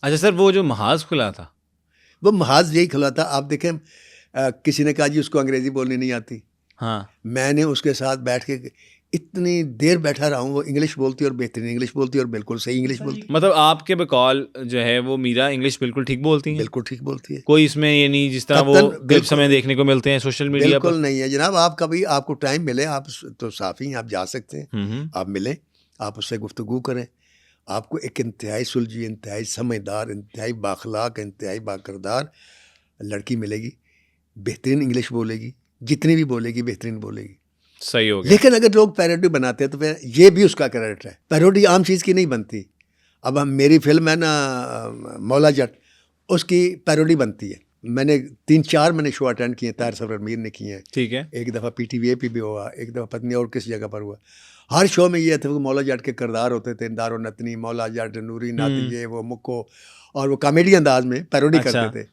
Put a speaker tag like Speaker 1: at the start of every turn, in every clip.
Speaker 1: اچھا سر، وہ جو محاذ کھلا تھا
Speaker 2: وہ محاذ یہی کھلا تھا. آپ دیکھیں کسی نے کہا جی اس کو انگریزی بولنی نہیں آتی.
Speaker 1: ہاں،
Speaker 2: میں نے اس کے ساتھ بیٹھ کے اتنی دیر بیٹھا رہا ہوں. وہ انگلش بولتی ہے اور بہترین انگلش بولتی ہے اور بالکل صحیح انگلش بولتی ہے.
Speaker 1: مطلب آپ کے بقول جو ہے وہ میرا انگلش بالکل ٹھیک بولتی ہیں؟
Speaker 2: بالکل ٹھیک بولتی ہے.
Speaker 1: کوئی اس میں یہ نہیں جس طرح وہ کلپس ہمیں دیکھنے کو ملتے ہیں سوشل میڈیا پر؟
Speaker 2: بالکل نہیں ہے جناب. آپ کبھی آپ کو ٹائم ملے، آپ تو صافی ہیں، آپ جا سکتے ہیں، آپ ملیں، آپ اس سے گفتگو کریں. آپ کو ایک انتہائی سلجھی، انتہائی سمجھدار، انتہائی بااخلاق، انتہائی باکردار لڑکی ملے گی. بہترین انگلش بولے گی، جتنی بھی بولے گی بہترین بولے گی.
Speaker 1: صحیح ہو گیا.
Speaker 2: لیکن اگر لوگ پیروڈی بناتے ہیں تو پھر یہ بھی اس کا کریڈٹ ہے. پیروڈی عام چیز کی نہیں بنتی. اب ہم میری فلم ہے نا مولا جٹ، اس کی پیروڈی بنتی ہے. میں نے 3-4 میں نے شو اٹینڈ کیے ہیں، طاہر سرور میر نے کیے ہیں.
Speaker 1: ٹھیک ہے.
Speaker 2: ایک دفعہ پی ٹی وی اے پہ بھی ہوا، ایک دفعہ پتنی اور کس جگہ پر ہوا. ہر شو میں یہ تھا کہ مولا جٹ کے کردار ہوتے تھے، دار و نتنی، مولا جٹ، نوری نات، یہ وہ مکو، اور وہ کامیڈی انداز میں پیروڈی کرتے تھے.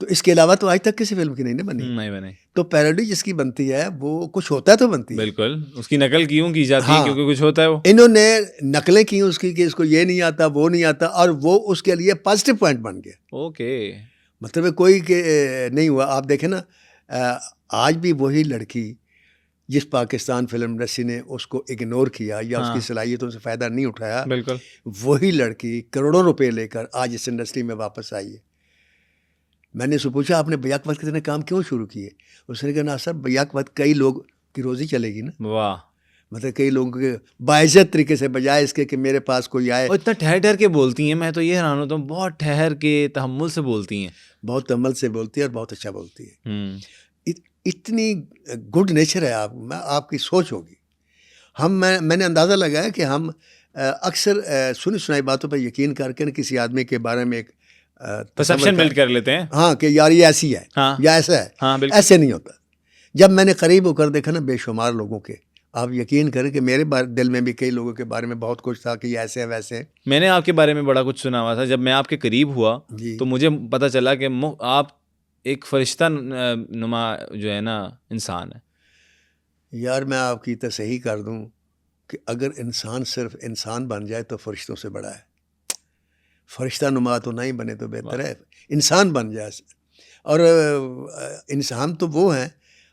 Speaker 2: تو اس کے علاوہ تو آج تک کسی فلم کی نہیں بنی. تو پیروڈی جس کی بنتی ہے وہ کچھ ہوتا ہے تو بنتی ہے.
Speaker 1: بالکل، اس کی نقل کیوں کی جاتی ہے؟ کیونکہ کچھ ہوتا ہے. وہ
Speaker 2: انہوں نے نقلیں کی اس کی کہ اس کو یہ نہیں آتا، وہ نہیں آتا، اور وہ اس کے لیے پازیٹیو پوائنٹ بن گیا.
Speaker 1: اوکے،
Speaker 2: مطلب کوئی نہیں ہوا. آپ دیکھیں نا آج بھی وہی لڑکی جس پاکستان فلم انڈسٹری نے اس کو اگنور کیا یا اس کی صلاحیتوں سے فائدہ نہیں اٹھایا،
Speaker 1: بالکل
Speaker 2: وہی لڑکی کروڑوں روپے لے کر آج اس انڈسٹری میں واپس آئی ہے. میں نے اس سے پوچھا آپ نے بیک وقت نے کام کیوں شروع کیے؟ اس نے کہا نا سر بیک وقت کئی لوگ کی روزی چلے گی نا.
Speaker 1: واہ.
Speaker 2: مطلب کئی لوگوں کے باعزت طریقے سے، بجائے اس کے کہ میرے پاس کوئی آئے.
Speaker 1: اور اتنا ٹھہر ٹھہر کے بولتی ہیں، میں تو یہ حیران ہوتا ہوں، بہت ٹھہر کے تحمل سے بولتی ہیں.
Speaker 2: بہت تحمل سے بولتی ہے اور بہت اچھا بولتی ہے. اتنی گڈ نیچر ہے آپ کی سوچ ہوگی. میں نے اندازہ لگایا کہ ہم اکثر سنی سنائی باتوں پر یقین کر کے کسی آدمی کے بارے میں ایک
Speaker 1: پرسیپشن بلڈ کر لیتے ہیں.
Speaker 2: ہاں کہ یار یہ ایسی ہے یا ایسا ہے. ایسے نہیں ہوتا. جب میں نے قریب ہو کر دیکھا نا بے شمار لوگوں کے، آپ یقین کریں کہ میرے دل میں بھی کئی لوگوں کے بارے میں بہت کچھ تھا کہ یہ ایسے ہے ویسے ہیں.
Speaker 1: میں نے آپ کے بارے میں بڑا کچھ سنا ہوا تھا. جب میں آپ کے قریب ہوا تو مجھے پتہ چلا کہ آپ ایک فرشتہ نما جو ہے نا انسان ہے.
Speaker 2: یار میں آپ کی تصحیح کر دوں کہ اگر انسان صرف انسان بن جائے تو فرشتوں سے بڑا ہے. فرشتہ نما تو نہیں بنے تو بہتر ہے انسان بن جائے. اور انسان تو وہ ہیں،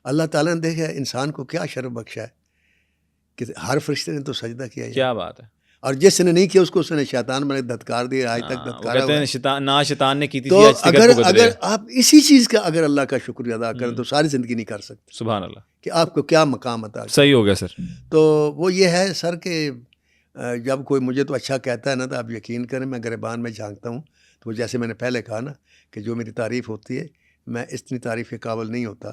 Speaker 2: اللہ تعالیٰ نے دیکھا انسان کو کیا شرف بخشا ہے کہ ہر فرشتے نے تو سجدہ کیا.
Speaker 1: کیا بات ہے.
Speaker 2: اور جس نے نہیں کیا اس کو اس نے شیطان بنے دھتکار دیا، آج تک دھتکارا ہوا ہے.
Speaker 1: شیطان نے کی تھی.
Speaker 2: تو اگر آپ اسی چیز کا اگر اللہ کا شکریہ ادا کریں تو ساری زندگی نہیں کر سکتے.
Speaker 1: سبحان اللہ. کہ
Speaker 2: آپ کو کیا مقام عطا.
Speaker 1: صحیح ہو گیا سر.
Speaker 2: تو وہ یہ ہے سر کہ جب کوئی مجھے تو اچھا کہتا ہے نا تو آپ یقین کریں میں گریبان میں جھانکتا ہوں. تو جیسے میں نے پہلے کہا نا کہ جو میری تعریف ہوتی ہے میں اتنی تعریف کے قابل نہیں ہوتا.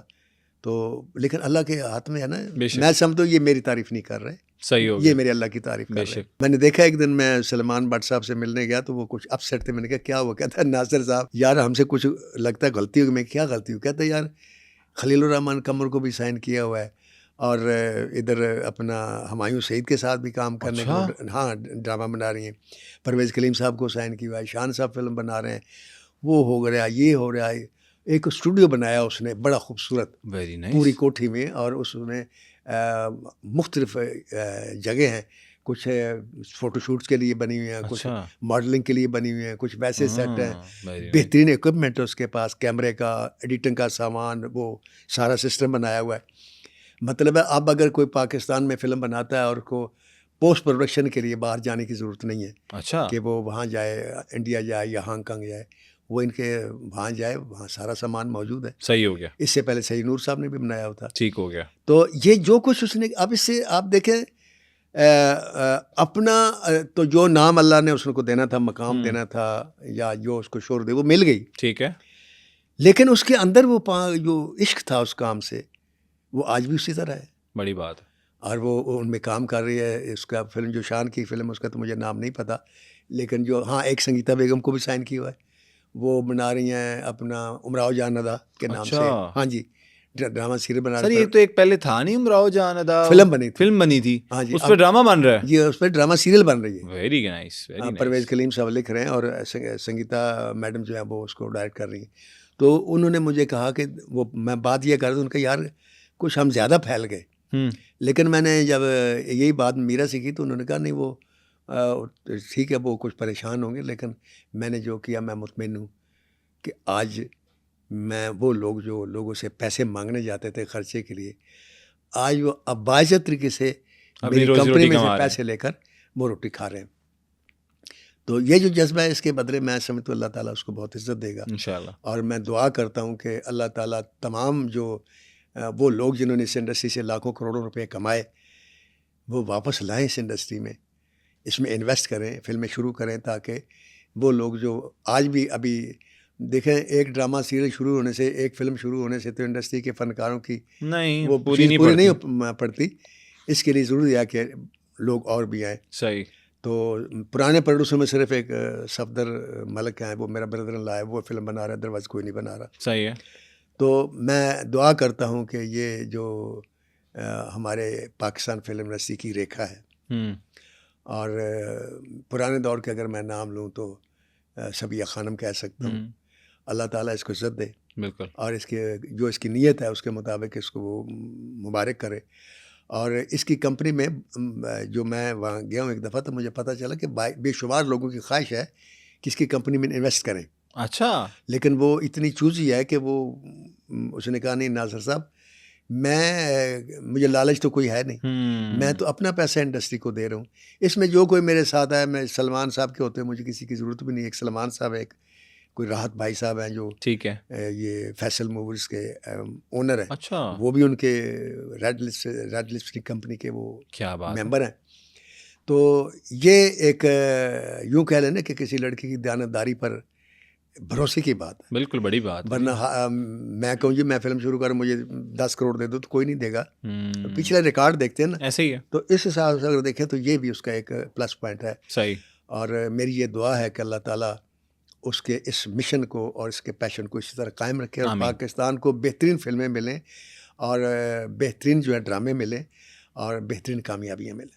Speaker 2: تو لیکن اللہ کے ہاتھ میں ہے نا، میں سمجھتا ہوں یہ میری تعریف نہیں کر رہے.
Speaker 1: صحیح ہو گیا.
Speaker 2: یہ میرے اللہ کی تعریف کر رہے. میں نے دیکھا ایک دن میں سلمان بٹ صاحب سے ملنے گیا تو وہ کچھ اپسیٹ تھے. میں نے کہا کیا ہوا؟ کہتا ہے ناصر صاحب یار ہم سے کچھ لگتا ہے غلطی ہوگی. میں کیا غلطی ہو؟ کہتا ہے یار خلیل الرحمان قمر کو بھی سائن کیا ہوا ہے اور ادھر اپنا ہمایوں سعید کے ساتھ بھی کام کرنے کو ہاں ڈرامہ بنا رہی ہیں. پرویز کلیم صاحب کو سائن کیا ہوا ہے. شان صاحب فلم بنا رہے ہیں. وہ ہو رہا ہے، یہ ہو رہا ہے. ایک اسٹوڈیو بنایا اس نے بڑا خوبصورت پوری کوٹھی میں، اور اس میں مختلف جگہ ہیں. کچھ فوٹو شوٹس کے لیے بنی ہوئی ہیں، کچھ ماڈلنگ کے لیے بنی ہوئی ہیں، کچھ ویسے سیٹ ہیں. بہترین اکوپمنٹ ہے اس کے پاس، کیمرے کا، ایڈیٹنگ کا سامان، وہ سارا سسٹم بنایا ہوا ہے. مطلب ہے اب اگر کوئی پاکستان میں فلم بناتا ہے اور کو پوسٹ پروڈکشن کے لیے باہر جانے کی ضرورت نہیں ہے کہ وہ وہاں جائے، انڈیا جائے یا ہانگ کانگ جائے. وہ ان کے وہاں جائے، وہاں سارا سامان موجود ہے.
Speaker 1: صحیح ہو گیا.
Speaker 2: اس سے پہلے سعید نور صاحب نے بھی بنایا ہوتا.
Speaker 1: ٹھیک ہو گیا. تو
Speaker 2: یہ جو کچھ اس نے اب اس سے آپ دیکھیں اپنا تو جو نام اللہ نے اس کو دینا تھا، مقام دینا تھا یا جو اس کو شہرت دی وہ مل گئی.
Speaker 1: ٹھیک ہے.
Speaker 2: لیکن اس کے اندر وہ جو عشق تھا اس کام سے وہ آج بھی اسی طرح ہے.
Speaker 1: بڑی بات ہے. اور
Speaker 2: وہ ان میں کام کر رہی ہے. اس کا فلم جو شان کی فلم اس کا تو مجھے نام نہیں پتا، لیکن جو ہاں ایک سنگیتا بیگم کو بھی سائن کیا ہوا ہے. وہ بنا رہی ہیں اپنا امراؤ جان ادا کے نام سے. ہاں جی ڈرامہ سیریل بنا رہی
Speaker 1: ہے. یہ تو ایک پہلے تھا نہیں امراؤ جان ادا،
Speaker 2: فلم بنی تھی.
Speaker 1: ہاں جی اس پہ ڈرامہ بن رہا ہے.
Speaker 2: جی اس پہ ڈرامہ سیریل بن رہی ہے.
Speaker 1: Very nice.
Speaker 2: پرویز کلیم صاحب لکھ رہے ہیں اور سنگیتا میڈم جو ہے وہ اس کو ڈائریکٹ کر رہی ہیں. تو انہوں نے مجھے کہا کہ وہ میں بات یہ کر رہا تھا ان کا یار کچھ ہم زیادہ پھیل گئے. لیکن میں نے جب یہی بات میرا سے کی تو انہوں نے کہا نہیں ٹھیک ہے وہ کچھ پریشان ہوں گے، لیکن میں نے جو کیا میں مطمئن ہوں کہ آج میں وہ لوگ جو لوگوں سے پیسے مانگنے جاتے تھے خرچے کے لیے، آج وہ باعزت طریقے سے میری کمپنی میں سے پیسے لے کر وہ روٹی کھا رہے ہیں. تو یہ جو جذبہ ہے اس کے بدلے میں سمجھتا ہوں اللہ تعالیٰ اس کو بہت عزت دے گا
Speaker 1: انشاءاللہ. اور
Speaker 2: میں دعا کرتا ہوں کہ اللہ تعالیٰ تمام جو وہ لوگ جنہوں نے اس انڈسٹری سے لاکھوں کروڑوں روپے کمائے وہ واپس لائیں اس انڈسٹری میں، اس میں انویسٹ کریں، فلمیں شروع کریں، تاکہ وہ لوگ جو آج بھی ابھی دیکھیں ایک ڈرامہ سیریل شروع ہونے سے، ایک فلم شروع ہونے سے تو انڈسٹری کے فنکاروں کی وہ پوری نہیں پڑتی. اس کے لیے ضروری ہے کہ لوگ اور بھی آئیں.
Speaker 1: صحیح.
Speaker 2: تو پرانے پروڈیوسر میں صرف ایک صفدر ملک ہیں، وہ میرا بردر ان لا ہے، وہ فلم بنا رہا ہے، ادروائز کوئی نہیں بنا رہا.
Speaker 1: صحیح ہے.
Speaker 2: تو میں دعا کرتا ہوں کہ یہ جو ہمارے پاکستان فلم انڈسٹری کی ریکھا ہے، اور پرانے دور کے اگر میں نام لوں تو شبیہ خانم کہہ سکتا ہوں، اللہ تعالیٰ اس کو عزت دے.
Speaker 1: بالکل. اور
Speaker 2: اس کے جو اس کی نیت ہے اس کے مطابق اس کو وہ مبارک کرے. اور اس کی کمپنی میں جو میں وہاں گیا ہوں ایک دفعہ تو مجھے پتہ چلا کہ بے شمار لوگوں کی خواہش ہے کہ اس کی کمپنی میں انویسٹ کریں.
Speaker 1: اچھا.
Speaker 2: لیکن وہ اتنی چوزی ہے کہ وہ اس نے کہا نہیں ناصر صاحب، مجھے لالچ تو کوئی ہے نہیں، میں تو اپنا پیسہ انڈسٹری کو دے رہا ہوں. اس میں جو کوئی میرے ساتھ ہے، میں سلمان صاحب کے ہوتے ہیں مجھے کسی کی ضرورت بھی نہیں. ایک سلمان صاحب، ایک کوئی راحت بھائی صاحب ہیں جو
Speaker 1: ٹھیک ہے
Speaker 2: یہ فیصل موویز کے اونر ہیں.
Speaker 1: اچھا. وہ
Speaker 2: بھی ان کے ریڈ لپسٹک کمپنی کے وہ
Speaker 1: کیا بات
Speaker 2: ممبر ہیں. تو یہ ایک یوں کہہ لینا کہ کسی لڑکی کی دیانتداری پر بھروسے کی بات ہے.
Speaker 1: بالکل بڑی بات.
Speaker 2: ورنہ میں کہوں جی میں فلم شروع کروں مجھے 10 کروڑ دے دو تو کوئی نہیں دے گا. پچھلے ریکارڈ دیکھتے ہیں نا،
Speaker 1: ایسے ہی ہے. تو
Speaker 2: اس حساب سے اگر دیکھیں تو یہ بھی اس کا ایک پلس پوائنٹ ہے.
Speaker 1: صحیح. اور
Speaker 2: میری یہ دعا ہے کہ اللہ تعالیٰ اس کے اس مشن کو اور اس کے پیشن کو اسی طرح قائم رکھے، اور پاکستان کو بہترین فلمیں ملیں، اور بہترین جو ہے ڈرامے ملیں، اور بہترین کامیابیاں ملیں.